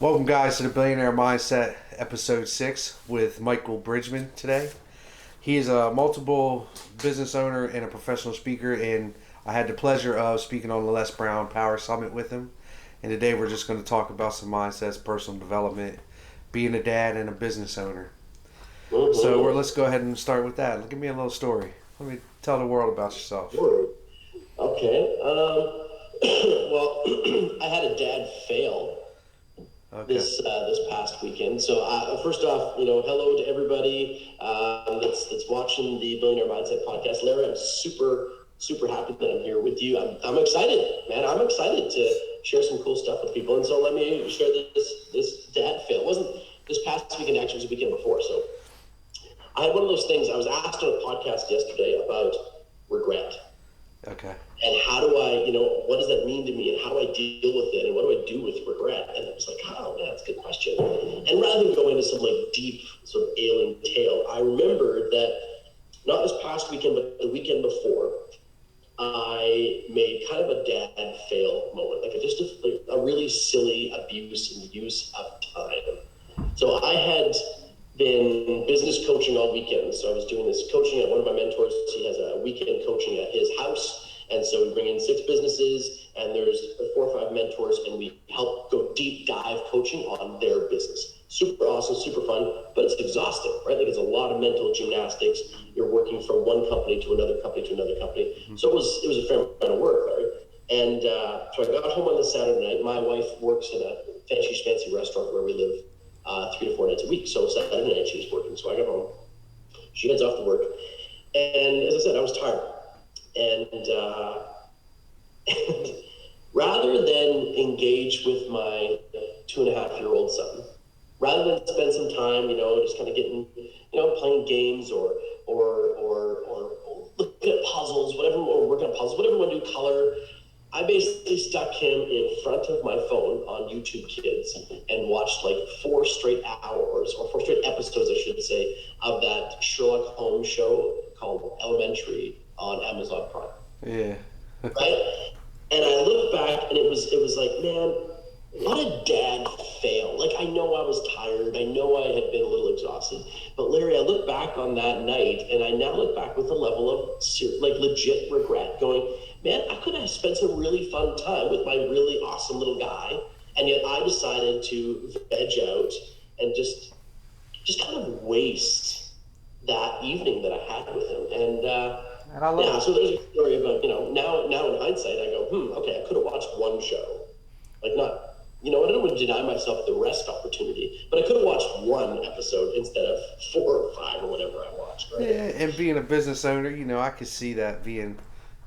Welcome, guys, to the Billionaire Mindset, episode 6 with Michael Bridgman today. He is a multiple business owner and a professional speaker, and I had the pleasure of speaking on the Les Brown Power Summit with him. And today we're just going to talk about some mindsets, personal development, being a dad and a business owner. Let's go ahead and start with that. Give me a little story. Let me tell the world about yourself. Okay. Well, I had a dad fail this past weekend. So first off, hello to everybody that's watching the Billionaire Mindset podcast. Larry, I'm super happy that I'm here with you. I'm excited, man. I'm excited to share some cool stuff with people. And so let me share this dad fail. It wasn't this past weekend, actually, it was the weekend before. So I had one of those things. I was asked on a podcast yesterday about regret. Okay. And how do I, what does that mean to me, and how do I deal with it, and what do I do with regret? And I was like, oh, yeah, that's a good question. And rather than going into some deep sort of alien tale, I remembered that not this past weekend, but the weekend before, I made kind of a dad fail moment, just a really silly abuse and use of time. So I had been business coaching all weekend. So I was doing this coaching at one of my mentors. He has a weekend coaching at his house. And so we bring in 6 businesses, and there's 4 or 5 mentors, and we help go deep dive coaching on their business. Super awesome, super fun, but it's exhausting, right? It's a lot of mental gymnastics. You're working from one company to another company to another company. Mm-hmm. So it was a fair amount of work, right? And so I got home on the Saturday night. My wife works in a fancy restaurant where we live 3 to 4 nights a week. So Saturday night she was working. So I got home. She heads off to work. And as I said, I was tired. And rather than engage with my 2.5-year-old son, rather than spend some time, just kind of getting, playing games or looking at puzzles, or working on puzzles, whatever you want to do, color, I basically stuck him in front of my phone on YouTube Kids and watched 4 straight hours, or 4 straight episodes, I should say, of that Sherlock Holmes show called Elementary on Amazon Prime. Yeah. Right? And I look back, and it was like, man, what a dad fail. I know I was tired. I know I had been a little exhausted. But Larry, I look back on that night, and I now look back with a level of legit regret, going, man, I could have spent some really fun time with my really awesome little guy, and yet I decided to veg out and just kind of waste that evening that I had with him. So there's a story about, now in hindsight, I go, okay, I could have watched one show. I don't want to deny myself the rest opportunity, but I could have watched one episode instead of 4 or 5 or whatever I watched. Right? Yeah, and being a business owner, I could see that being,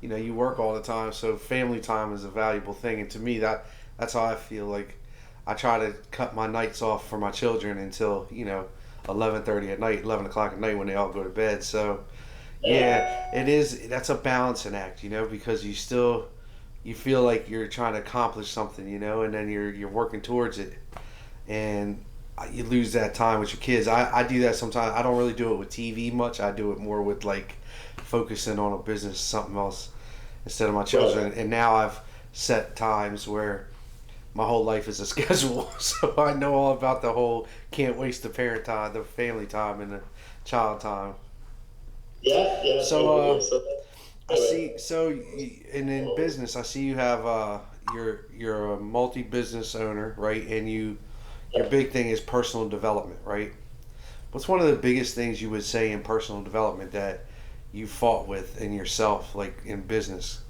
you work all the time, so family time is a valuable thing. And to me, that's how I feel. I try to cut my nights off for my children until, 11:30 at night, 11 o'clock at night when they all go to bed. So, yeah, that's a balancing act, because you feel like you're trying to accomplish something, and then you're working towards it, and you lose that time with your kids. I do that sometimes. I don't really do it with TV much. I do it more with focusing on a business, something else, instead of my children. Right. And now I've set times where my whole life is a schedule, so I know all about the whole can't waste the parent time, the family time, and the child time. Yeah. So I see. So, and in business, I see you have you're a multi-business owner, right? And your big thing is personal development, right? What's one of the biggest things you would say in personal development that you fought with in yourself, in business?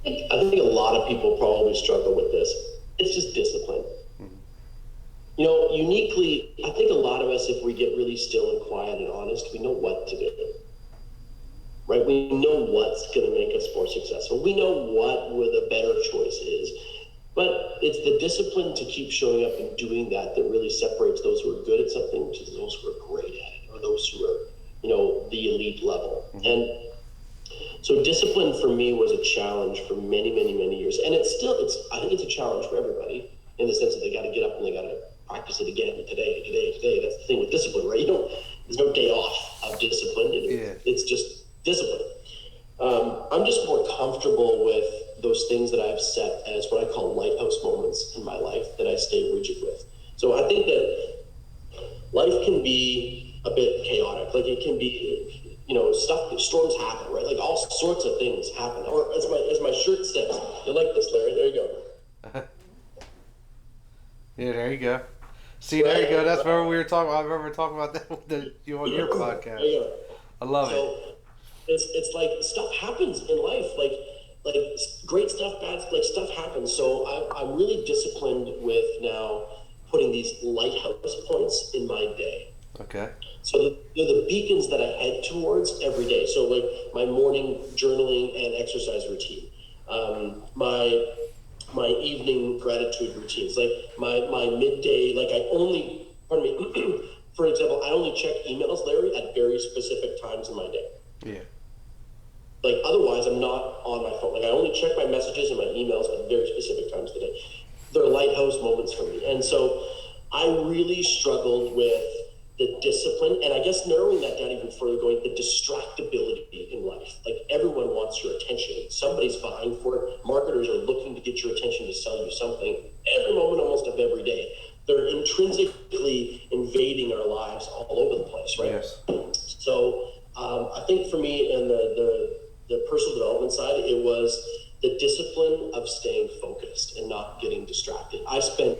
I think a lot of people probably struggle with this. It's just discipline. Mm-hmm. Uniquely, I think a lot of us, if we get really still and quiet and honest, we know what to do. Right? We know what's going to make us more successful. We know what the better choice is. But it's the discipline to keep showing up and doing that really separates those who are good at something to those who are great at it, or those who are, the elite level. Mm-hmm. And so discipline for me was a challenge for many, many, many years. And I think it's a challenge for everybody in the sense that they got to get up and they got to practice it again today. That's the thing with discipline, right? There's no day off of discipline. It's just discipline. I'm just more comfortable with those things that I've set as what I call lighthouse moments in my life that I stay rigid with. So I think that life can be a bit chaotic. Like it can be, storms happen, right? Like all sorts of things happen. Or as my shirt says, you like this, Larry? There you go. Yeah, there you go. See, right, there you go. That's where we were talking. I remember talking about that with you on your podcast. There you go. I love it. It's like stuff happens in life, like great stuff, bad, like stuff happens. So I'm really disciplined with now putting these lighthouse points in my day. Okay. So they're the beacons that I head towards every day. So like my morning journaling and exercise routine, my evening gratitude routines, like my midday, like for example, I only check emails, Larry, at very specific times in my day. Yeah. Like otherwise I'm not on my phone. Like I only check my messages and my emails at very specific times of the day. They're lighthouse moments for me. And so I really struggled with the discipline, and I guess narrowing that down even further, going the distractibility in life. Like everyone wants your attention. Somebody's vying for it. Marketers are looking to get your attention to sell you something every moment, almost of every day. They're intrinsically invading our lives all over the place, right? Yes. So I think for me, in the personal development side, it was the discipline of staying focused and not getting distracted. I spent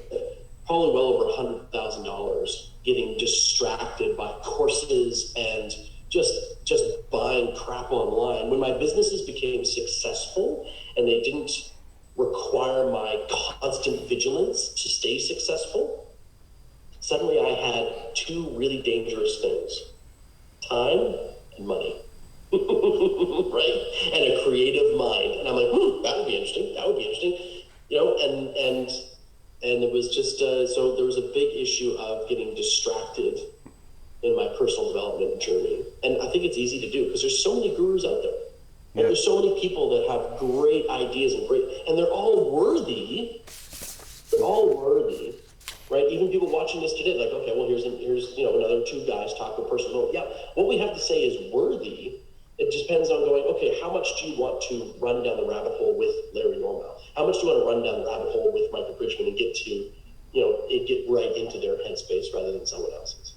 probably well over $100,000 getting distracted by courses and just buying crap online. When my businesses became successful and they didn't require my constant vigilance to stay successful, suddenly I had two really dangerous things: time and money. Right? And a creative mind. And I'm like, that would be interesting. That would be interesting. And it was just, so there was a big issue of getting distracted in my personal development journey. And I think it's easy to do because there's so many gurus out there. Yeah. There's so many people that have great ideas and they're all worthy. They're all worthy, right? Even people watching this today, like, okay, well, here's another two guys talking personal development. Yeah, what we have to say is worthy. It just depends on going, okay, how much do you want to run down the rabbit hole with Larry Normal? How much do you want to run down the rabbit hole with Michael Bridgman and get right into their headspace rather than someone else's?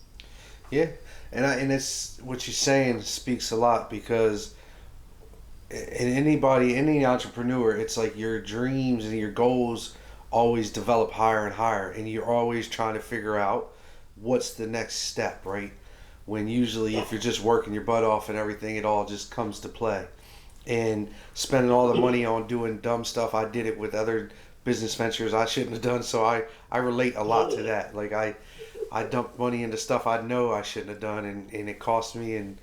Yeah, and it's what you're saying speaks a lot because any entrepreneur, it's like your dreams and your goals always develop higher and higher, and you're always trying to figure out what's the next step, right? When usually if you're just working your butt off and everything, it all just comes to play. And spending all the money on doing dumb stuff, I did it with other business ventures I shouldn't have done, so I relate a lot to that. Like I dumped money into stuff I know I shouldn't have done, and it cost me, and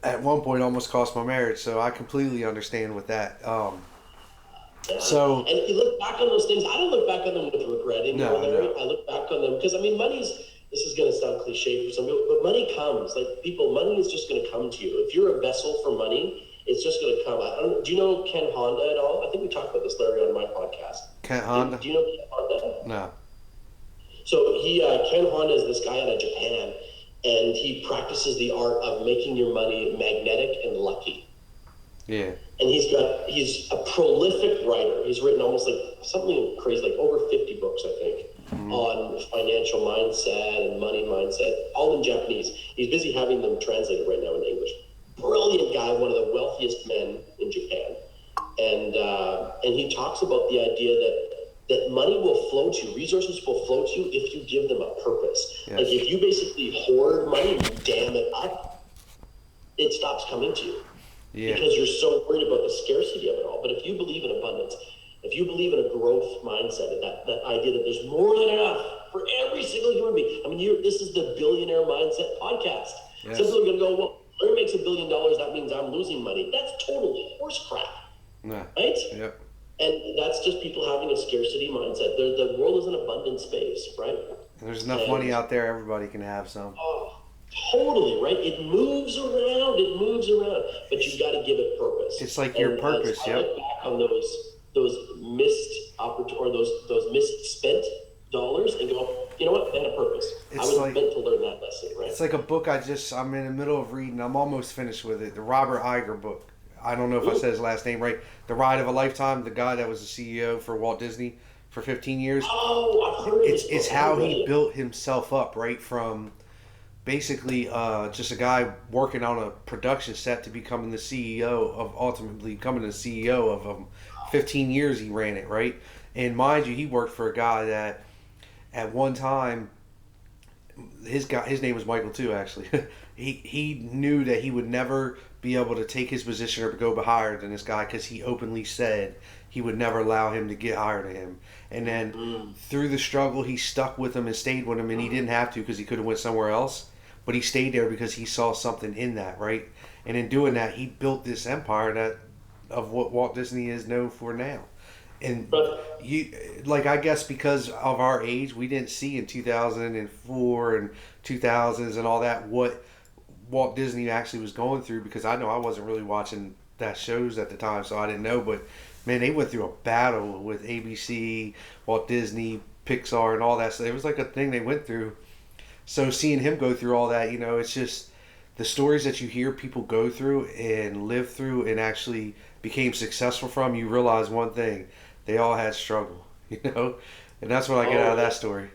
at one point almost cost my marriage, so I completely understand with that. So, and if you look back on those things, I don't look back on them with regret anymore, Larry. No. I look back on them because, this is going to sound cliche for some people, but money comes. Like money is just going to come to you. If you're a vessel for money, it's just going to come. Do you know Ken Honda at all? I think we talked about this, Larry, on my podcast. Ken Honda? Do you know Ken Honda? No. So Ken Honda is this guy out of Japan, and he practices the art of making your money magnetic and lucky. Yeah. And he's a prolific writer. He's written almost like something crazy, like over 50 books, I think, on financial mindset and money mindset, all in Japanese. He's busy having them translated right now into English. Brilliant guy, one of the wealthiest men in Japan. And he talks about the idea that money will flow to you, resources will flow to you if you give them a purpose. Yes. Like if you basically hoard money and you dam it up, it stops coming to you. Yeah. Because you're so worried about the scarcity of it all. But if you believe in abundance, if you believe in a growth mindset, that idea that there's more than enough for every single human being. This is the Billionaire Mindset podcast. Yes. Some people are going to go, well, Larry makes $1 billion, that means I'm losing money. That's total horse crap. Nah. Right? Yep. And that's just people having a scarcity mindset. The world is an abundant space, right? There's enough money out there, everybody can have some. Oh, totally, right? It moves around, but you got to give it purpose. It's like your purpose, I look back on those missed those misspent dollars and go, you know what? They had a purpose. I was meant to learn that lesson, right? It's like a book I'm in the middle of reading. I'm almost finished with it. The Robert Iger book. I don't know if I said his last name right. The Ride of a Lifetime, the guy that was the CEO for Walt Disney for 15 years. Oh, I've heard of this It's book. I how haven't read he it. built himself up, right? From basically just a guy working on a production set to becoming the CEO of ultimately becoming the CEO of 15 years he ran it, right? And mind you, he worked for a guy that at one time his name was Michael too. Actually, he knew that he would never be able to take his position or go higher than this guy because he openly said he would never allow him to get higher than him. And then Mm. through the struggle, he stuck with him and stayed with him, and he didn't have to because he could have went somewhere else, but he stayed there because he saw something in that, right? And in doing that, he built this empire that of what Walt Disney is known for now. And But you like I guess because of our age we didn't see in 2004 and 2000s and all that what Walt Disney actually was going through because I know I wasn't really watching that shows at the time so I didn't know but man they went through a battle with ABC, Walt Disney, Pixar and all that so it was like a thing they went through so seeing him go through all that it's just the stories that you hear people go through and live through and actually became successful from you realize one thing they all had struggle, and that's what I get out of oh that story.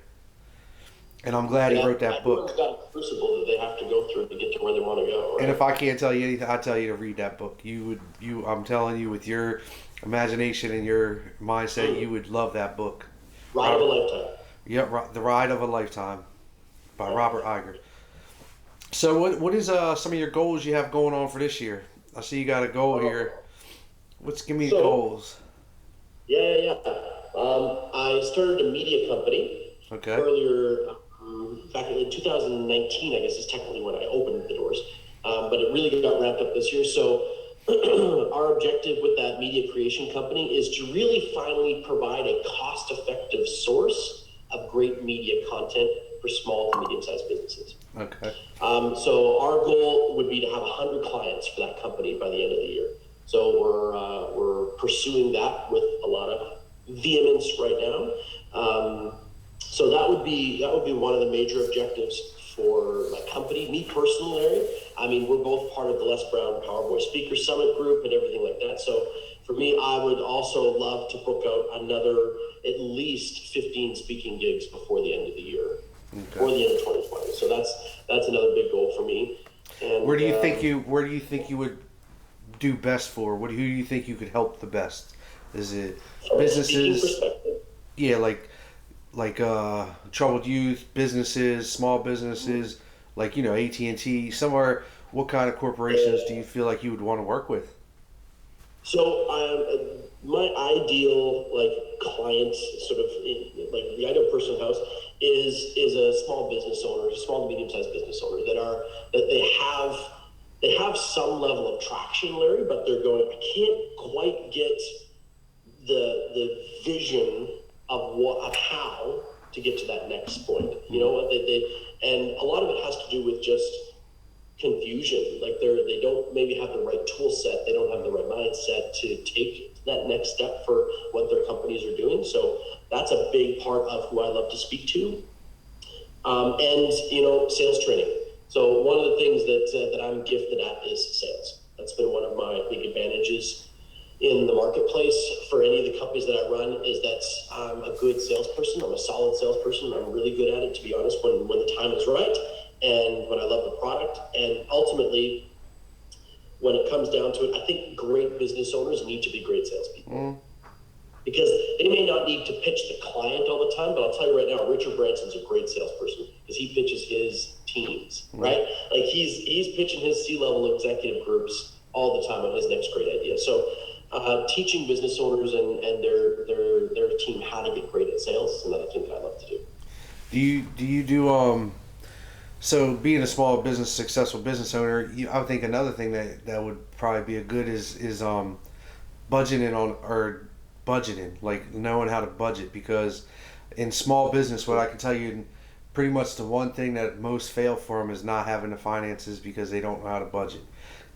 And I'm glad he yeah, wrote that everyone's book. got a crucible that they have to go through to get to where they want to go, And right? if I can't tell you anything, I tell you to read that book. I'm telling you, with your imagination and your mindset, Mm. you would love that book. Ride of a Robert, lifetime. yep, The Ride of a Lifetime by Yeah. Robert Iger. So what is some of your goals you have going on for this year? I see you got a goal here. Oh. Give me So goals? yeah. I started a media company Okay. earlier, back in 2019, I guess is technically when I opened the doors. But it really got wrapped up this year. So our objective with that media creation company is to really finally provide a cost-effective source of great media content for small to medium-sized businesses. Okay. So our goal would be to have 100 clients for that company by the end of the year. So we're pursuing that with a lot of vehemence right now. So that would be one of the major objectives for my company. Me personally, Larry, I mean, we're both part of the Les Brown Powerboy Speaker Summit group and everything like that. So for me, I would also love to book out another at least 15 speaking gigs before the end of the year, Okay. before the end of 2020. So that's another big goal for me. And Where do you think you would do best for? Who do you think you could help the best? Is it from a speaking businesses? perspective, Yeah, like troubled youth, businesses, small businesses, like AT&T. Somewhere, what kind of corporations do you feel like you would want to work with? so my ideal client, sort of like the ideal person house is a small business owner, a small to medium sized business owner that they have some level of traction, Larry, but they're going, I can't quite get the vision of how to get to that next point. You know what and a lot of it has to do with just confusion. Like they don't maybe have the right tool set, they don't have the right mindset to take that next step for what their companies are doing. So that's a big part of who I love to speak to. And sales training. So one of the things that I'm gifted at is sales. That's been one of my big advantages in the marketplace for any of the companies that I run is that I'm a good salesperson. I'm a solid salesperson. I'm really good at it, to be honest, when the time is right and when I love the product. And ultimately, when it comes down to it, I think great business owners need to be great salespeople. Mm, Because they may not need to pitch the client all the time, but I'll tell you right now, Richard Branson's a great salesperson because he pitches his teams, right? Like he's pitching his C-level executive groups all the time on his next great idea. So teaching business owners and their team how to get great at sales is another thing that I love to do. do you do so being a small business successful business owner, I would think another thing that would probably be a good is budgeting or budgeting, like knowing how to budget because in small business what I can tell you pretty much the one thing that most fail for them is not having the finances because they don't know how to budget.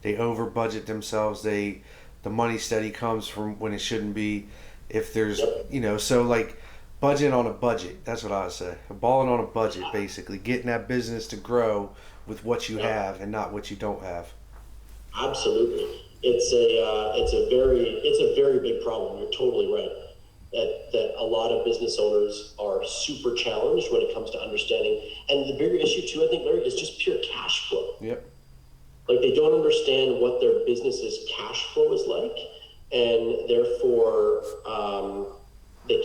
They over budget themselves. The money steady comes from when it shouldn't be. If there's Yep. so like budget on a budget. That's what I would say. Balling on a budget, basically getting that business to grow with what you Yep. have and not what you don't have. Absolutely. it's a very big problem. You're totally right. That a lot of business owners are super challenged when it comes to understanding. And the bigger issue too, I think, Larry, is just pure cash flow. Yep. Like they don't understand what their business's cash flow is like, and therefore they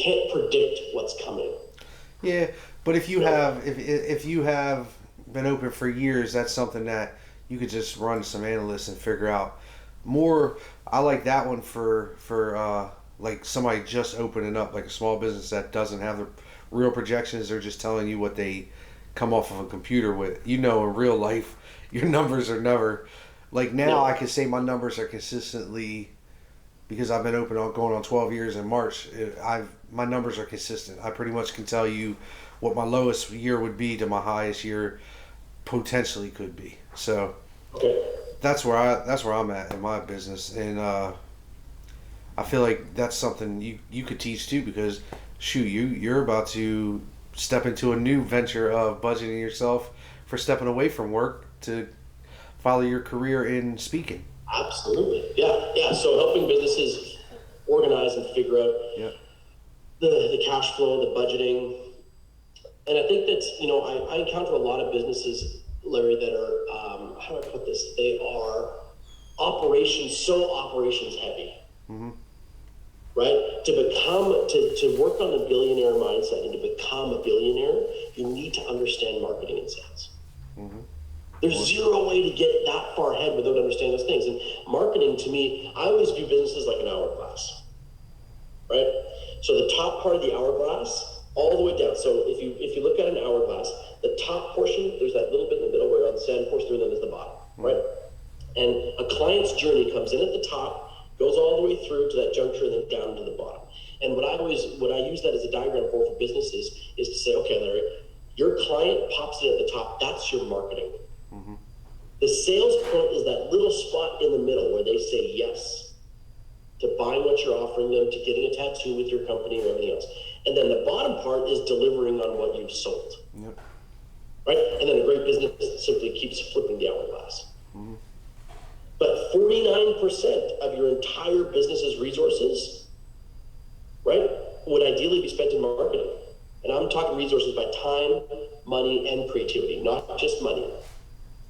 can't predict what's coming. Yeah, but if you have been open for years, that's something that you could just run some analysts and figure out more. I like that one for like somebody just opening up, like a small business that doesn't have the real projections. They're just telling you what they come off of a computer with. In real life, your numbers are never like now. I can say my numbers are consistently, because I've been open going on 12 years in March. My numbers are consistent. I pretty much can tell you what my lowest year would be to my highest year potentially could be. So that's where I'm at in my business, and I feel like that's something you could teach too, because you're about to step into a new venture of budgeting yourself for stepping away from work to follow your career in speaking. Absolutely. Yeah. So helping businesses organize and figure out the cash flow, the budgeting. And I think that's, I encounter a lot of businesses, Larry, that are, how do I put this? They are operations heavy. Mm-hmm. Right? To work on a billionaire mindset and to become a billionaire, you need to understand marketing and sales. Mm-hmm. There's zero way to get that far ahead without understanding those things. And marketing, to me, I always view businesses like an hourglass, right? So the top part of the hourglass, all the way down. So if you look at an hourglass, the top portion, there's that little bit in the middle where on the sand pours through, and then there's the bottom, right? And a client's journey comes in at the top, goes all the way through to that juncture, and then down to the bottom. And what I use that as a diagram for businesses is to say, okay, Larry, your client pops in at the top. That's your marketing. Mm-hmm. The sales point is that little spot in the middle where they say yes to buying what you're offering them, to getting a tattoo with your company or everything else. And then the bottom part is delivering on what you've sold. Yep. Right? And then a great business simply keeps flipping the hourglass. Mm-hmm. But 49% of your entire business's resources, right, would ideally be spent in marketing. And I'm talking resources by time, money, and creativity, not just money,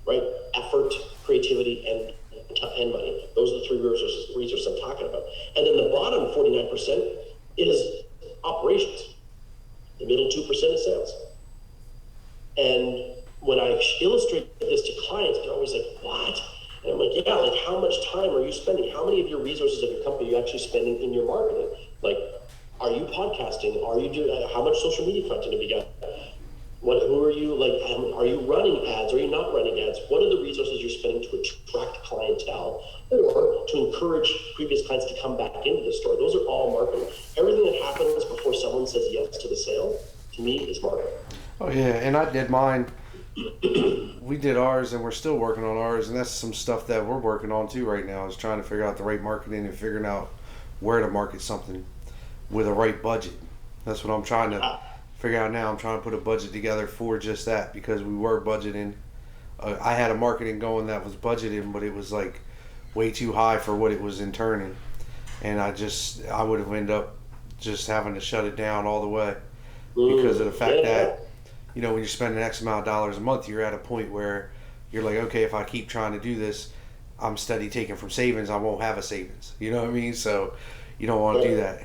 right? Effort, creativity, and money. Those are the three resources I'm talking about. And then the bottom 49% is operations. The middle 2% is sales. And when I illustrate this to clients, they're always like, what? And I'm like, yeah, like how much time are you spending? How many of your resources of your company are you actually spending in your marketing? Like, are you podcasting? Are you doing, how much social media content have you got? Who are you, like, are you running ads? Are you not running ads? What are the resources you're spending to attract clientele or to encourage previous clients to come back into the store? Those are all marketing. Everything that happens before someone says yes to the sale, to me, is marketing. Oh, yeah, and I did mine. We did ours, and we're still working on ours, and that's some stuff that we're working on too right now, is trying to figure out the right marketing and figuring out where to market something with a right budget. That's what I'm trying to figure out now. I'm trying to put a budget together for just that, because we were budgeting. I had a marketing going that was budgeted, but it was like way too high for what it was in turning, and I would have ended up just having to shut it down all the way because of the fact that, when you're spending X amount of dollars a month, you're at a point where you're like, okay, if I keep trying to do this, I'm steady taking from savings, I won't have a savings. You know what I mean? So you don't want to do that.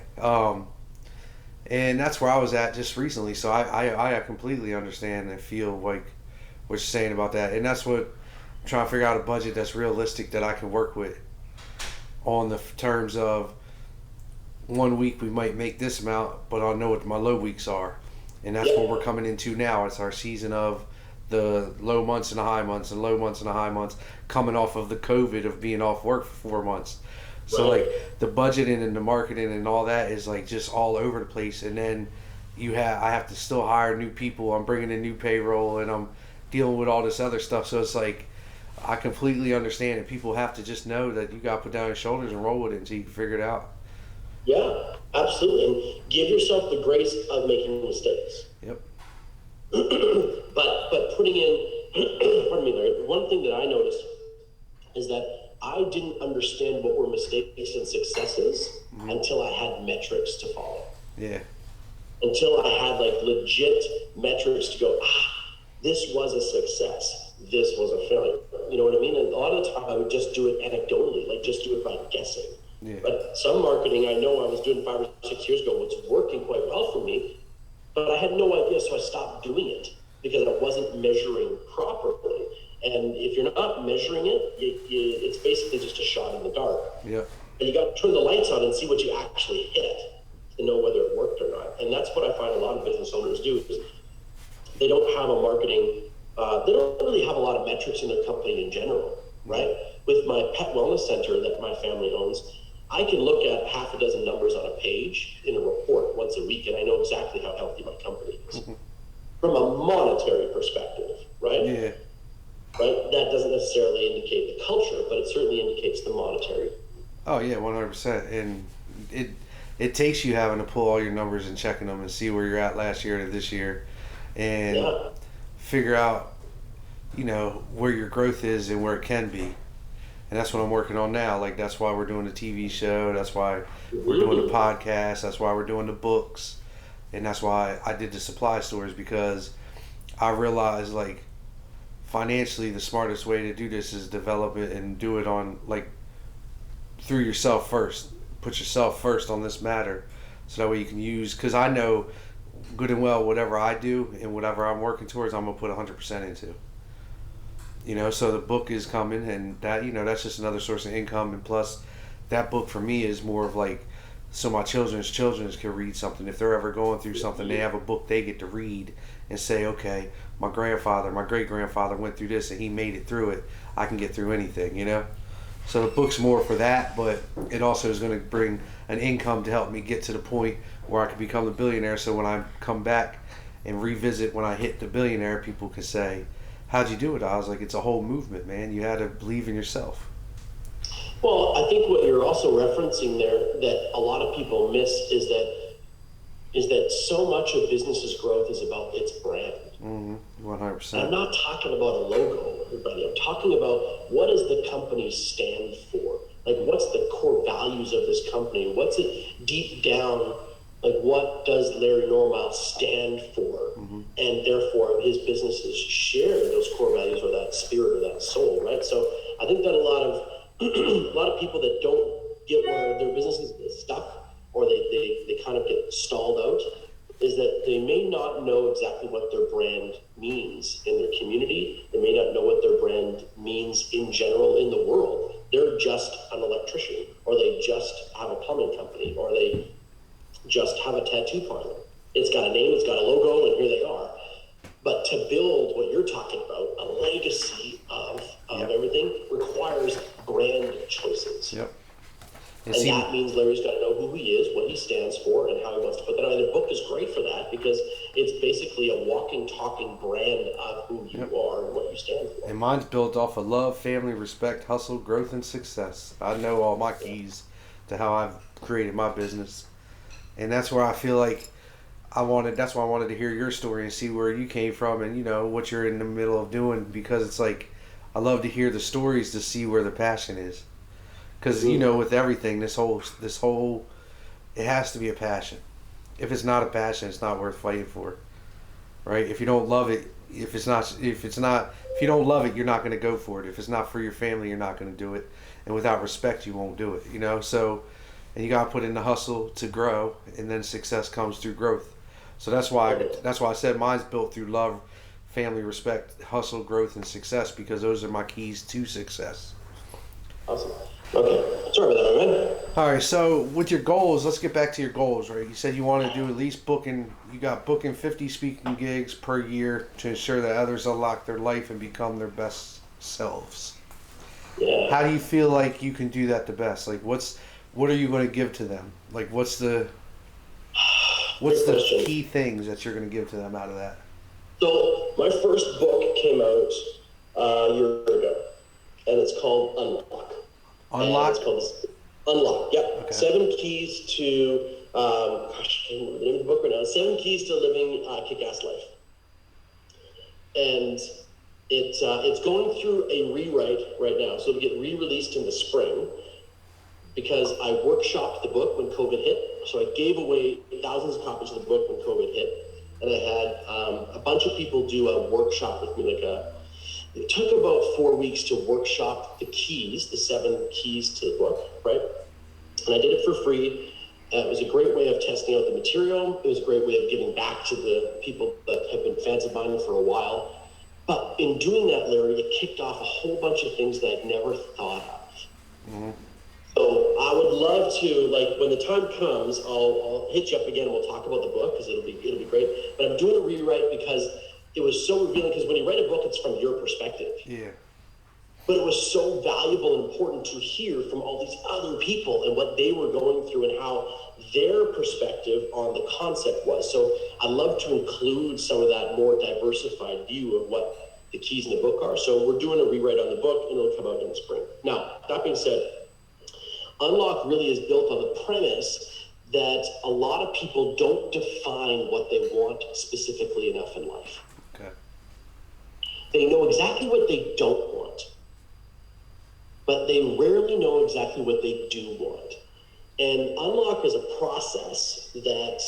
And that's where I was at just recently. So I completely understand and feel like what you're saying about that. And that's what I'm trying to figure out, a budget that's realistic that I can work with on the terms of 1 week we might make this amount, but I'll know what my low weeks are. And that's what we're coming into now. It's our season of the low months and the high months and low months and the high months, coming off of the COVID of being off work for 4 months. So like the budgeting and the marketing and all that is like just all over the place. And then I have to still hire new people. I'm bringing in new payroll and I'm dealing with all this other stuff. So it's like, I completely understand it. People have to just know that you got to put down your shoulders and roll with it until you can figure it out. Yeah, absolutely. And give yourself the grace of making mistakes. Yep. but putting in, pardon me, Larry, one thing that I noticed is that I didn't understand what were mistakes and successes until I had metrics to follow. Yeah. Until I had like legit metrics to go, this was a success, this was a failure. You know what I mean? And a lot of the time I would just do it anecdotally, like just do it by guessing. Yeah. But some marketing I know I was doing 5 or 6 years ago was working quite well for me, but I had no idea, so I stopped doing it because I wasn't measuring properly. And if you're not measuring it, it's basically just a shot in the dark. Yeah. And you got to turn the lights on and see what you actually hit to know whether it worked or not. And that's what I find a lot of business owners do, is they don't have a marketing, they don't really have a lot of metrics in their company in general, right? With my pet wellness center that my family owns, I can look at half a dozen numbers on a page in a report once a week, and I know exactly how healthy my company is. From a monetary perspective, right? Yeah. Right? That doesn't necessarily indicate the culture, but it certainly indicates the monetary. Oh yeah, 100%. And it takes you having to pull all your numbers and checking them and see where you're at last year to this year, and figure out, where your growth is and where it can be. And that's what I'm working on now. Like, that's why we're doing the TV show. That's why we're doing the podcast. That's why we're doing the books. And that's why I did the supply stores, because I realized, like, financially the smartest way to do this is develop it and do it on, like, through yourself first. Put yourself first on this matter, so that way you can use, because I know good and well whatever I do and whatever I'm working towards, I'm going to put 100% into. So the book is coming, and that, that's just another source of income. And plus, that book for me is more of like, so my children's can read something. If they're ever going through something, they have a book they get to read and say, okay, my great-grandfather went through this and he made it through it. I can get through anything, So the book's more for that, but it also is going to bring an income to help me get to the point where I can become the billionaire. So when I come back and revisit when I hit the billionaire, people can say, how'd you do it? I was like, it's a whole movement, man. You had to believe in yourself. Well, I think what you're also referencing there that a lot of people miss is that so much of business's growth is about its brand. 100%. I'm not talking about a logo, everybody. I'm talking about, what does the company stand for? Like, what's the core values of this company? What's it deep down? Like, what does Larry Normal stand for? And therefore, his businesses share those core values, or that spirit, or that soul, right? So I think that a lot of people that don't get where their businesses get stuck, or they kind of get stalled out, is that they may not know exactly what their brand means in their community. They may not know what their brand means in general in the world. They're just an electrician, or they just have a plumbing company, or they just have a tattoo parlor. It's got a name, it's got a logo, and here they are. But to build what you're talking about, a legacy of everything, requires brand choices. Yep. And that means Larry's got to know who he is, what he stands for, and how he wants to put that on. And the book is great for that, because it's basically a walking, talking brand of who you are and what you stand for. And mine's built off of love, family, respect, hustle, growth, and success. I know all my keys to how I've created my business. And that's where I feel like that's why I wanted to hear your story and see where you came from, and what you're in the middle of doing, because it's like, I love to hear the stories to see where the passion is. Because with everything, this whole, it has to be a passion. If it's not a passion, it's not worth fighting for, right? If you don't love it, if you don't love it, you're not going to go for it. If it's not for your family, you're not going to do it, and without respect, you won't do it. So, and you got to put in the hustle to grow, and then success comes through growth. So that's why I said mine's built through love, family, respect, hustle, growth, and success, because those are my keys to success. Awesome. Okay. Sorry about that, man. All right. So with your goals, let's get back to your goals, right? You said you want to do at least booking 50 speaking gigs per year to ensure that others unlock their life and become their best selves. Yeah. How do you feel like you can do that the best? Like, what are you going to give to them? Like, what's the key things that you're going to give to them out of that? So my first book came out a year ago, and it's called Unlock. Unlock? It's called Unlock. Yep. Okay. 7 keys to I can't remember the name of the book right now. 7 keys to living a kick-ass life. And It's going through a rewrite right now, so it'll get re-released in the spring because I workshopped the book when COVID hit. So I gave away thousands of copies of the book when COVID hit, and I had a bunch of people do a workshop with me. It took about 4 weeks to workshop the keys, the 7 keys to the book, right? And I did it for free. It was a great way of testing out the material. It was a great way of giving back to the people that have been fans of mine for a while. But in doing that, Larry, it kicked off a whole bunch of things that I'd never thought of. Mm-hmm. So I would love to, like, when the time comes, I'll hit you up again and we'll talk about the book because it'll be great. But I'm doing a rewrite because it was so revealing. Because when you write a book, it's from your perspective. Yeah. But it was so valuable and important to hear from all these other people and what they were going through and how their perspective on the concept was. So I love to include some of that more diversified view of what the keys in the book are. So we're doing a rewrite on the book and it'll come out in the spring. Now, that being said, Unlock really is built on the premise that a lot of people don't define what they want specifically enough in life. Okay. They know exactly what they don't want, but they rarely know exactly what they do want. And Unlock is a process that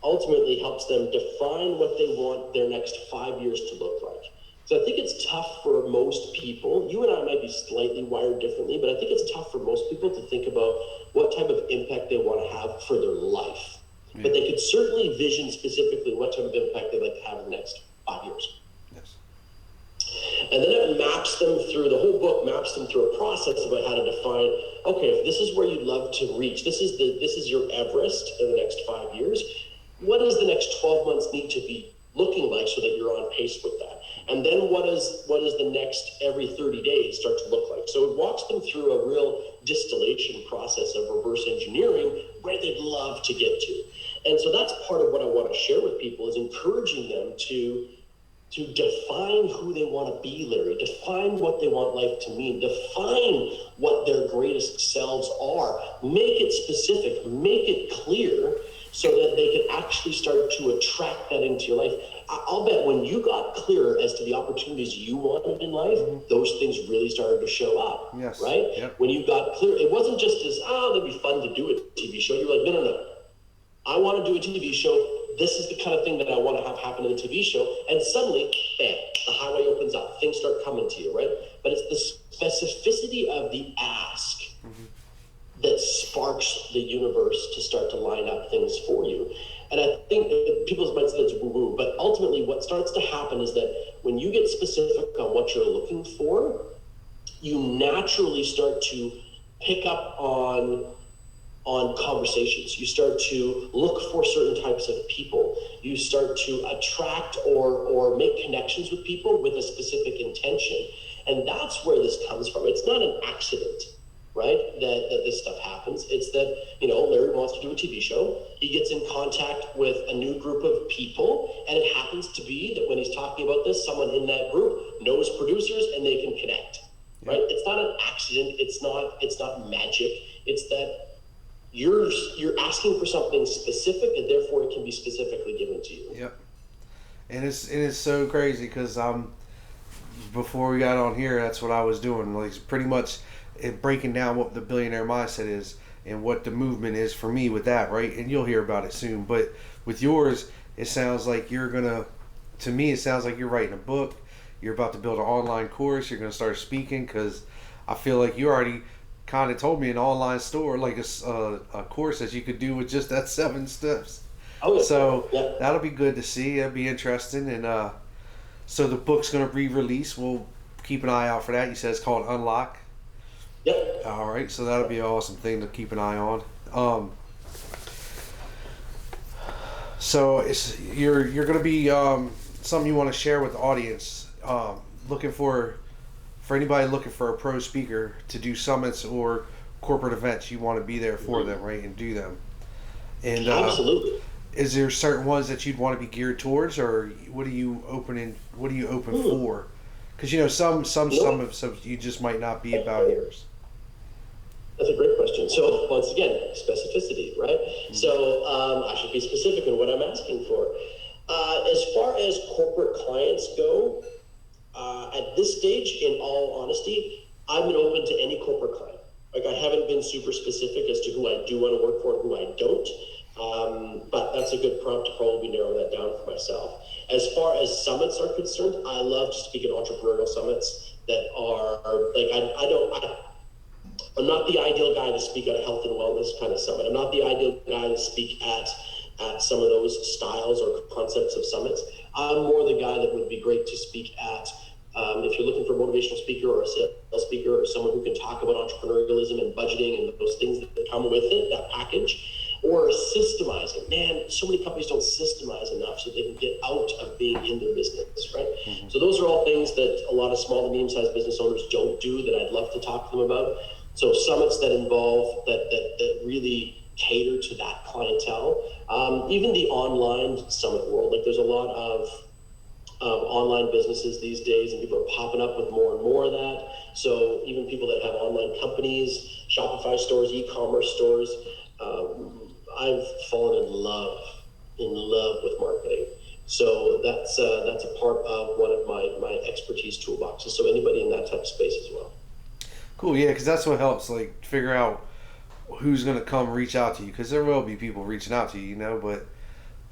ultimately helps them define what they want their next 5 years to look like. So I think it's tough for most people. You and I might be slightly wired differently, but I think it's tough for most people to think about what type of impact they want to have for their life. Yeah. But they could certainly vision specifically what type of impact they'd like to have in the next 5 years. Yes. And then it maps them through, the whole book maps them through a process about how to define, okay, if this is where you'd love to reach, this is your Everest in the next 5 years, what does the next 12 months need to be looking like so that you're on pace with that? And then what does the next every 30 days start to look like? So it walks them through a real distillation process of reverse engineering where they'd love to get to. And so that's part of what I want to share with people is encouraging them to define who they want to be, Larry, define what they want life to mean, define what their greatest selves are, make it specific, make it clear so that they can actually start to attract that into your life. I'll bet when you got clear as to the opportunities you wanted in life, those things really started to show up, yes. Right? Yep. When you got clear, it wasn't just as, that'd be fun to do a TV show. You're like, no. I want to do a TV show. This is the kind of thing that I want to have happen in the TV show. And suddenly, bam, the highway opens up. Things start coming to you, right? But it's the specificity of the ask that sparks the universe to start to line up things for you. And I think people might say that's woo-woo, but ultimately what starts to happen is that when you get specific on what you're looking for, you naturally start to pick up on conversations. You start to look for certain types of people. You start to attract or make connections with people with a specific intention. And that's where this comes from. It's not an accident, right, that this stuff happens. It's that, Larry wants to do a TV show. He gets in contact with a new group of people, and it happens to be that when he's talking about this, someone in that group knows producers and they can connect, right? It's not an accident. It's not magic. It's that you're asking for something specific, and therefore it can be specifically given to you. Yep. And it is so crazy because before we got on here, that's what I was doing. Like pretty much breaking down what the billionaire mindset is and what the movement is for me with that, right? And you'll hear about it soon. But with yours, it sounds like to me, it sounds like you're writing a book. You're about to build an online course. You're going to start speaking because I feel like you already kind of told me an online store, like a course that you could do with just that 7 steps. Oh, yeah. So that'll be good to see. That'll be interesting. And so the book's going to re-release. We'll keep an eye out for that. You said it's called Unlock. Yep. All right. So that'll be an awesome thing to keep an eye on. So you're going to be something you want to share with the audience. Looking for anybody looking for a pro speaker to do summits or corporate events, you want to be there for them, right, and do them. And absolutely. Is there certain ones that you'd want to be geared towards, or what are you open for? Because some summits you just might not be about yours. That's a great question. So once again, specificity, right? Mm-hmm. So I should be specific in what I'm asking for. As far as corporate clients go, At this stage, in all honesty, I've been open to any corporate client. Like, I haven't been super specific as to who I do want to work for and who I don't. But that's a good prompt to probably narrow that down for myself. As far as summits are concerned, I love to speak at entrepreneurial summits that are like, I'm not the ideal guy to speak at a health and wellness kind of summit. I'm not the ideal guy to speak at some of those styles or concepts of summits. I'm more the guy that would be great to speak at. If you're looking for a motivational speaker or a sales speaker or someone who can talk about entrepreneurialism and budgeting and those things that come with it, that package, or systemizing. Man, so many companies don't systemize enough so they can get out of being in their business, right? Mm-hmm. So those are all things that a lot of small to medium-sized business owners don't do that I'd love to talk to them about. So summits that involve, that really cater to that clientele. Even the online summit world, like there's a lot of online businesses these days, and people are popping up with more and more of that. So even people that have online companies, Shopify stores, e-commerce stores, I've fallen in love with marketing. So that's a part of one of my expertise toolboxes. So anybody in that type of space as well. Cool, yeah, because that's what helps, like, figure out who's going to come reach out to you, because there will be people reaching out to you, but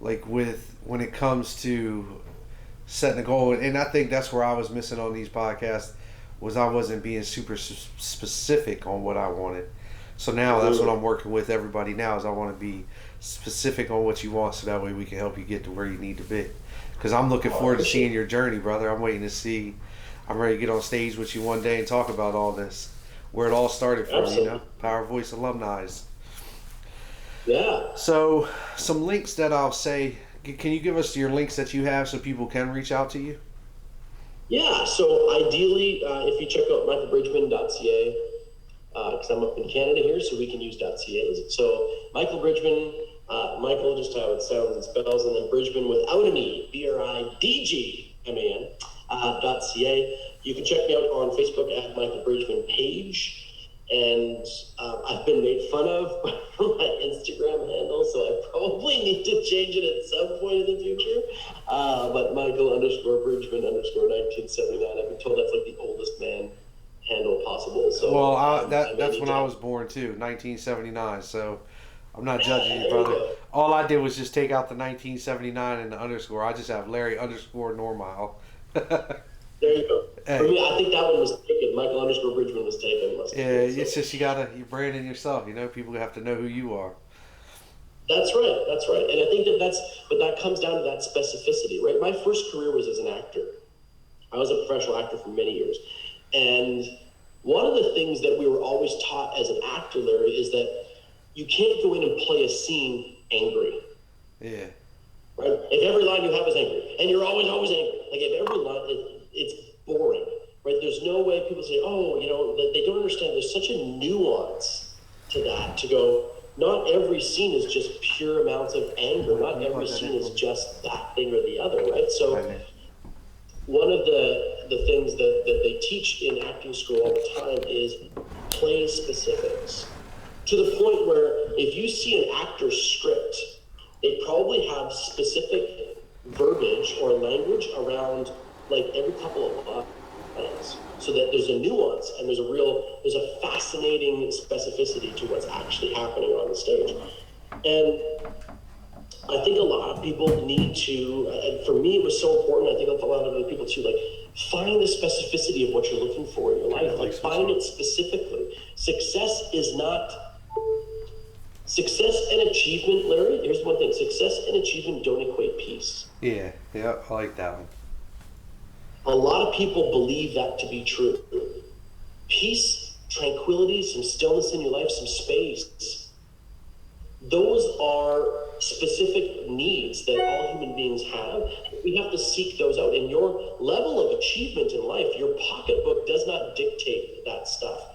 like when it comes to setting a goal, and I think that's where I was missing on these podcasts, was I wasn't being super specific on what I wanted. So now that's what I'm working with everybody now, is I want to be specific on what you want, so that way we can help you get to where you need to be. Because I'm looking forward to seeing your journey, brother. I'm waiting to see. I'm ready to get on stage with you one day and talk about all this, where it all started from. Absolutely. Power Voice alumni. Yeah. So some links that I'll say. Can you give us your links that you have so people can reach out to you? Yeah. So ideally, if you check out michaelbridgman.ca, because I'm up in Canada here, so we can use .ca. So Michael Bridgman, Michael, just how it sounds and spells, and then Bridgman without an E, Bridgman, .ca. You can check me out on Facebook at Michael Bridgman page. And I've been made fun of for my Instagram handle, so I probably need to change it at some point in the future. But Michael_Bridgman_1979. I've been told that's like the oldest man handle possible. So that's when I was born too, 1979. So I'm not judging you, brother. All I did was just take out the 1979 and the underscore. I just have Larry_Normile. There you go. Hey. For me, I think that one was taken. Michael_Bridgman was taken. It's just you're branding yourself. People have to know who you are. That's right. And I think but that comes down to that specificity, right? My first career was as an actor. I was a professional actor for many years. And one of the things that we were always taught as an actor, Larry, is that you can't go in and play a scene angry. Yeah. Right? If every line you have is angry, and you're always angry, like if every line, it's boring, right? There's no way people say, they don't understand. There's such a nuance to that, to go, not every scene is just pure amounts of anger. Not every scene is just that thing or the other, right? So one of the things that they teach in acting school all the time is play specifics. To the point where if you see an actor's script, they probably have specific verbiage or language around like every couple of lines, so that there's a nuance and there's a fascinating specificity to what's actually happening on the stage. And I think a lot of people need to, and for me it was so important, I think a lot of other people too, like find the specificity of what you're looking for in your life, like find it specifically. Success and achievement, Larry, here's one thing, success and achievement don't equate peace. Yeah, I like that one. A lot of people believe that to be true. Peace, tranquility, some stillness in your life, some space. Those are specific needs that all human beings have. We have to seek those out. And your level of achievement in life, your pocketbook does not dictate that stuff.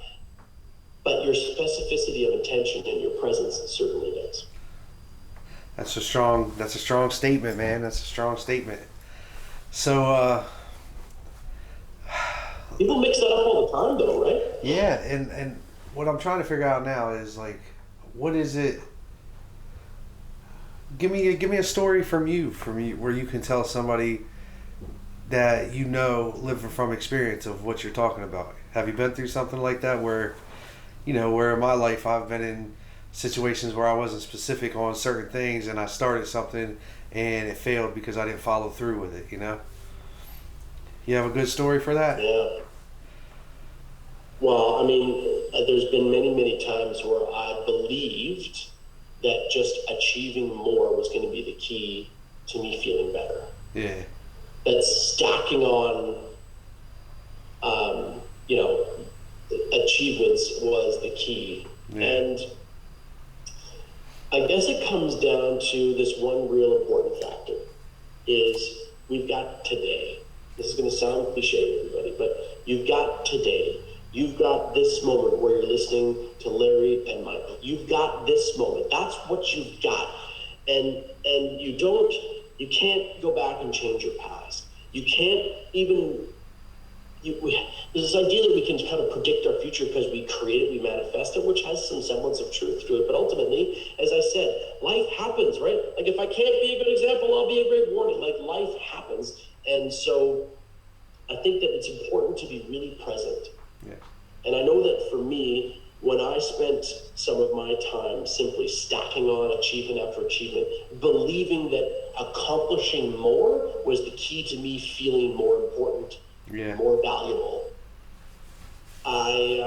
But your specificity of intention and your presence certainly does. That's a strong statement, man. That's a strong statement. So, people mix that up all the time, though, right? Yeah, and what I'm trying to figure out now is like, what is it? Give me a story from you where you can tell somebody that you know living from experience of what you're talking about. Have you been through something like that where, where in my life I've been in situations where I wasn't specific on certain things and I started something and it failed because I didn't follow through with it, You have a good story for that? Yeah. Well, I mean, there's been many, many times where I believed that just achieving more was going to be the key to me feeling better. Yeah. That stacking on, achievements was the key. Yeah. And I guess it comes down to this one real important factor is we've got today. This is going to sound cliche, everybody, but you've got today. You've got this moment where you're listening to Larry and Michael. You've got this moment. That's what you've got. And you can't go back and change your past. You can't even, there's this idea that we can kind of predict our future because we create it, we manifest it, which has some semblance of truth to it. But ultimately, as I said, life happens, right? Like if I can't be a good example, I'll be a great warning. Like life happens. And so I think that it's important to be really present. Yeah. And I know that for me, when I spent some of my time simply stacking on achievement after achievement, believing that accomplishing more was the key to me feeling more important, more valuable, I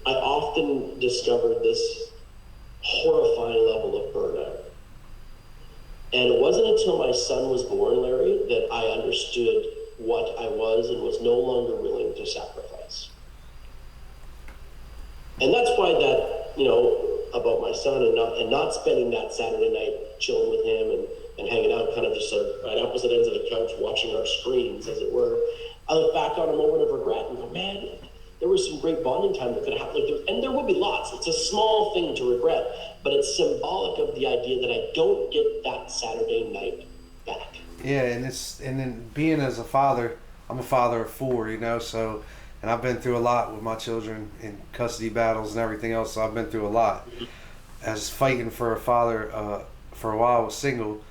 often discovered this horrifying level of burnout. And it wasn't until my son was born, Larry, that I understood what I was and was no longer willing to sacrifice. And that's why that, about my son and not spending that Saturday night chilling with him and hanging out kind of just at opposite ends of the couch watching our screens, as it were, I look back on a moment of regret and go, man, there was some great bonding time that could have happened. And there will be lots. It's a small thing to regret, but it's symbolic of the idea that I don't get that Saturday night back. Yeah, and then being as a father, I'm a father of 4, so, and I've been through a lot with my children in custody battles and everything else. So I've been through a lot. As fighting for a father for a while, I was single.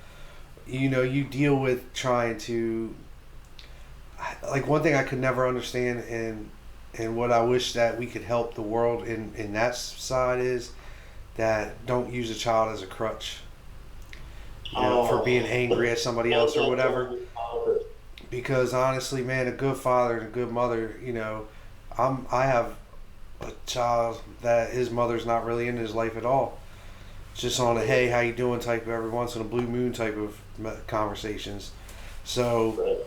You deal with trying to, like, one thing I could never understand, and what I wish that we could help the world in that side is that don't use a child as a crutch. For being angry at somebody else or whatever. Because honestly, man, a good father and a good mother, I have a child that his mother's not really in his life at all. Just on a hey, how you doing type of every once in a blue moon type of conversations. So,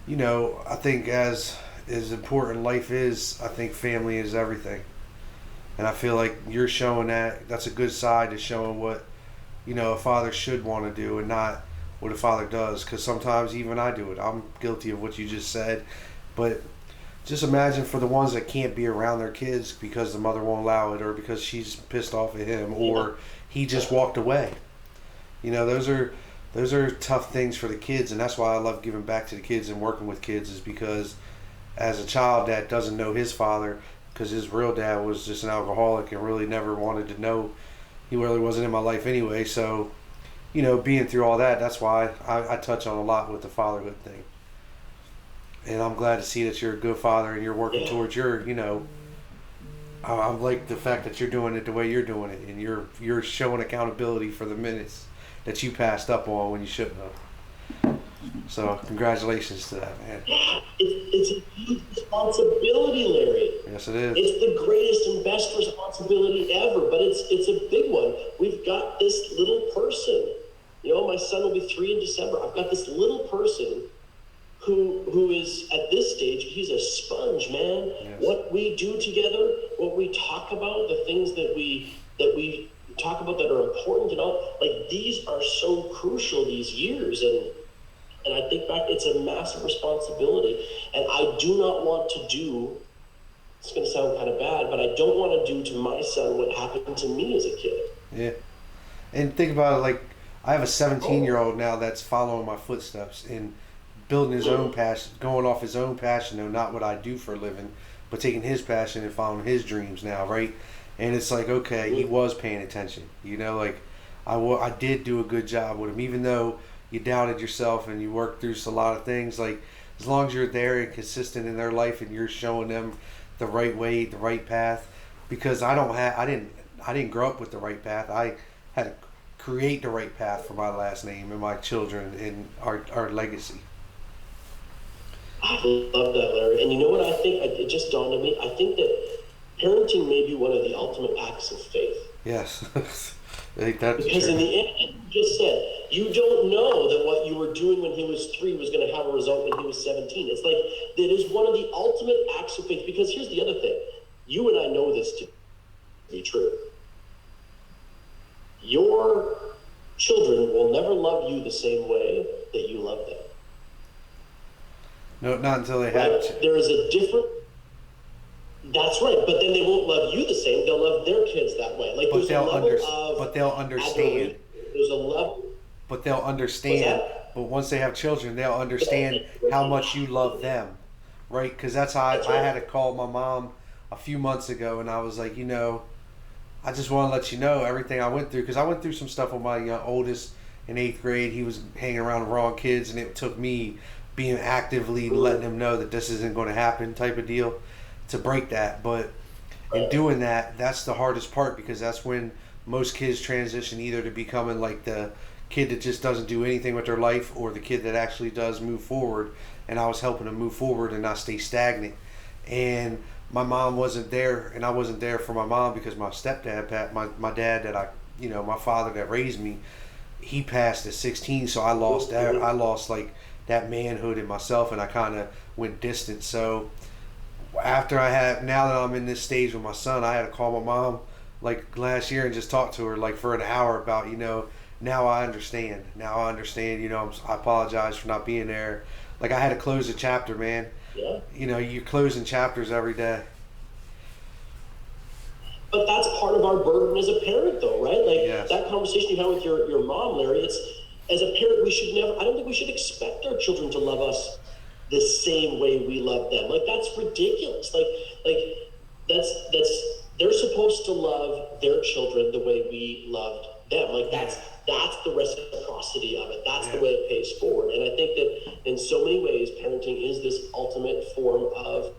I think as important life is, I think family is everything. And I feel like you're showing that's a good side to showing what a father should want to do and not what a father does, because sometimes even I do it. I'm guilty of what you just said, but just imagine for the ones that can't be around their kids because the mother won't allow it, or because she's pissed off at him, or he just walked away. Those are tough things for the kids, and that's why I love giving back to the kids and working with kids, is because as a child that doesn't know his father, because his real dad was just an alcoholic and really never wanted to know, he really wasn't in my life anyway. So, being through all that, that's why I touch on a lot with the fatherhood thing. And I'm glad to see that you're a good father and you're working towards your, I like the fact that you're doing it the way you're doing it, and you're showing accountability for the minutes that you passed up on when you shouldn't have. So congratulations to that, man. It's a huge responsibility, Larry. Yes, it is. It's the greatest and best responsibility ever, but it's a big one. We've got this little person. My son will be 3 in December. I've got this little person who is, at this stage, he's a sponge, man. Yes. What we do together, what we talk about, the things that we talk about that are important and all, like, these are so crucial these years. And I think back, it's a massive responsibility. And I do not want to do, it's going to sound kind of bad, but I don't want to do to my son what happened to me as a kid. Yeah. And think about it, like, I have a 17-year-old now that's following my footsteps and building his own passion, going off his own passion, though, not what I do for a living, but taking his passion and following his dreams now, right? And it's like, okay, he was paying attention. Like, I did do a good job with him, even though, you doubted yourself and you worked through a lot of things. Like as long as you're there and consistent in their life and you're showing them the right way, the right path. Because I didn't grow up with the right path. I had to create the right path for my last name and my children and our legacy. I love that, Larry. And you know what I think? It just dawned on me. I think that parenting may be one of the ultimate acts of faith. Yes. I think that's because true. In the end, you just said, you don't know that what you were doing when he was 3 was going to have a result when he was 17. It's like, that is one of the ultimate acts of faith. Because here's the other thing. You and I know this to be true. Your children will never love you the same way that you love them. No, not until they right? have. There is a different. That's right, but then they won't love you the same. They'll love their kids that way. Like But there's a level of. but they'll understand. There's a level. But they'll understand. But once they have children, they'll understand how much you love them, right? Because that's how I had to call my mom a few months ago, and I was like, I just want to let you know everything I went through, because I went through some stuff with my oldest in 8th grade. He was hanging around the wrong kids, and it took me being actively letting him know that this isn't going to happen type of deal to break that. But in doing that, that's the hardest part, because that's when most kids transition either to becoming like the kid that just doesn't do anything with their life, or the kid that actually does move forward. And I was helping them move forward and not stay stagnant. And my mom wasn't there, and I wasn't there for my mom because my stepdad, my dad that my father that raised me, he passed at 16, so I lost that. I lost like that manhood in myself, and I kind of went distant. So now that I'm in this stage with my son, I had to call my mom like last year and just talk to her like for an hour about, now I understand. I apologize for not being there. Like I had to close a chapter, man. Yeah. You're closing chapters every day. But that's part of our burden as a parent, though, right? Like yes. That conversation you had with your mom, Larry. It's as a parent, I don't think we should expect our children to love us the same way we love them. Like that's ridiculous. Like that's they're supposed to love their children the way we loved them. Like that's the reciprocity of it. That's the way it pays forward. And I think that in so many ways, parenting is this ultimate form of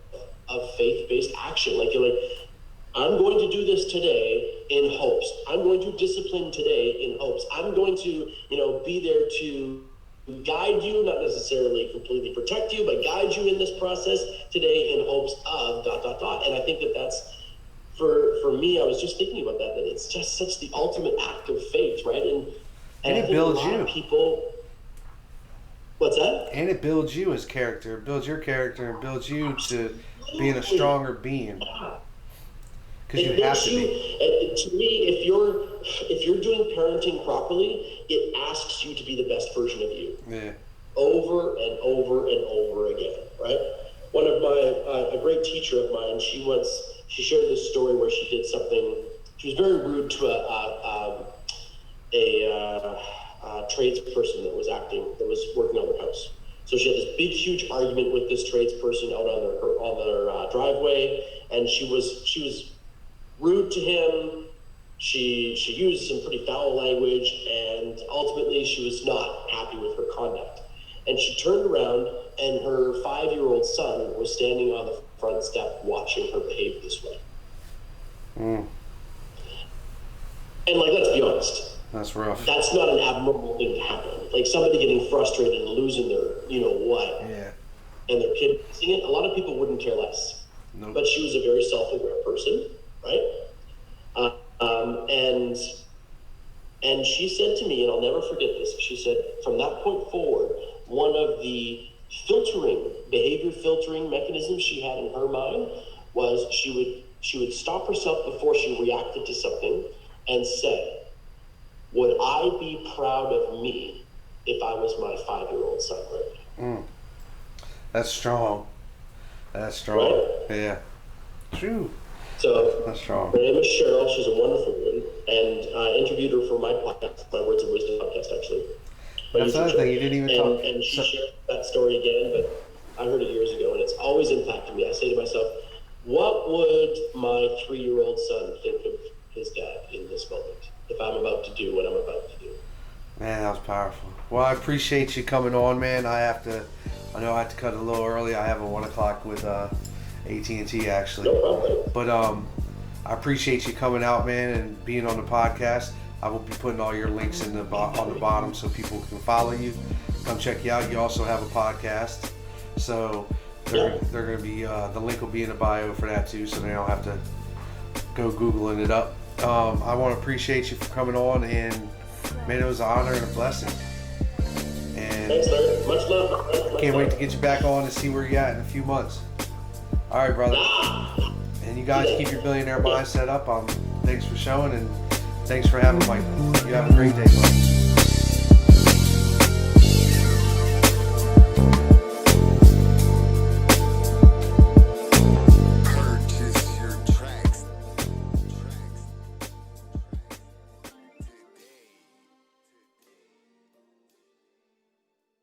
faith-based action. Like you're like, I'm going to do this today in hopes. I'm going to discipline today in hopes. I'm going to, be there to guide you, not necessarily completely protect you, but guide you in this process today in hopes of ... And I think that that's, for me, I was just thinking about that it's just such the ultimate act of faith, right? And it builds you. People, what's that? And it builds you as character. It builds your character and builds you to being a stronger being. Because you have to be. To me, if you're doing parenting properly, it asks you to be the best version of you. Yeah. Over and over and over again, right? One of a great teacher of mine, she shared this story where she did something. She was very rude to a tradesperson that was working on her house. So she had this big, huge argument with this tradesperson out on their driveway, and she was rude to him. She used some pretty foul language, and ultimately she was not happy with her conduct. And she turned around, and her 5-year-old son was standing on the front step watching her behave this way. Mm. And let's be honest. That's rough. That's not an abnormal thing to happen. Like somebody getting frustrated and losing their, what. Yeah. And their kid missing it. A lot of people wouldn't care less. Nope. But she was a very self-aware person, right? And she said to me, and I'll never forget this, she said, from that point forward, one of the behavior filtering mechanisms she had in her mind was she would stop herself before she reacted to something and say, would I be proud of me if I was my 5-year-old son right now? Mm. That's strong. Right? Yeah. True. So, that's strong. Her name is Cheryl. She's a wonderful woman. And I interviewed her for my podcast, my Words of Wisdom podcast, actually. That's the other thing. You didn't even talk. And she shared that story again, but I heard it years ago, and it's always impacted me. I say to myself, what would my 3-year-old son think of his dad in this moment if I'm about to do what I'm about to do? Man, that was powerful. Well, I appreciate you coming on, man. I know I have to cut it a little early. I have a 1 o'clock with AT&T actually. No problem. But I appreciate you coming out, man, and being on the podcast. I will be putting all your links on the bottom so people can follow you. Come check you out. You also have a podcast, so they're going to be the link will be in the bio for that too, so they don't have to go Googling it up. I want to appreciate you for coming on, and man, it was an honor and a blessing. And Thanks, Larry. Much love. can't wait to get you back on and see where you're at in a few months. All right, brother. And you guys keep your billionaire mindset up. Thanks for showing, and thanks for having Mike. You have a great day, bud.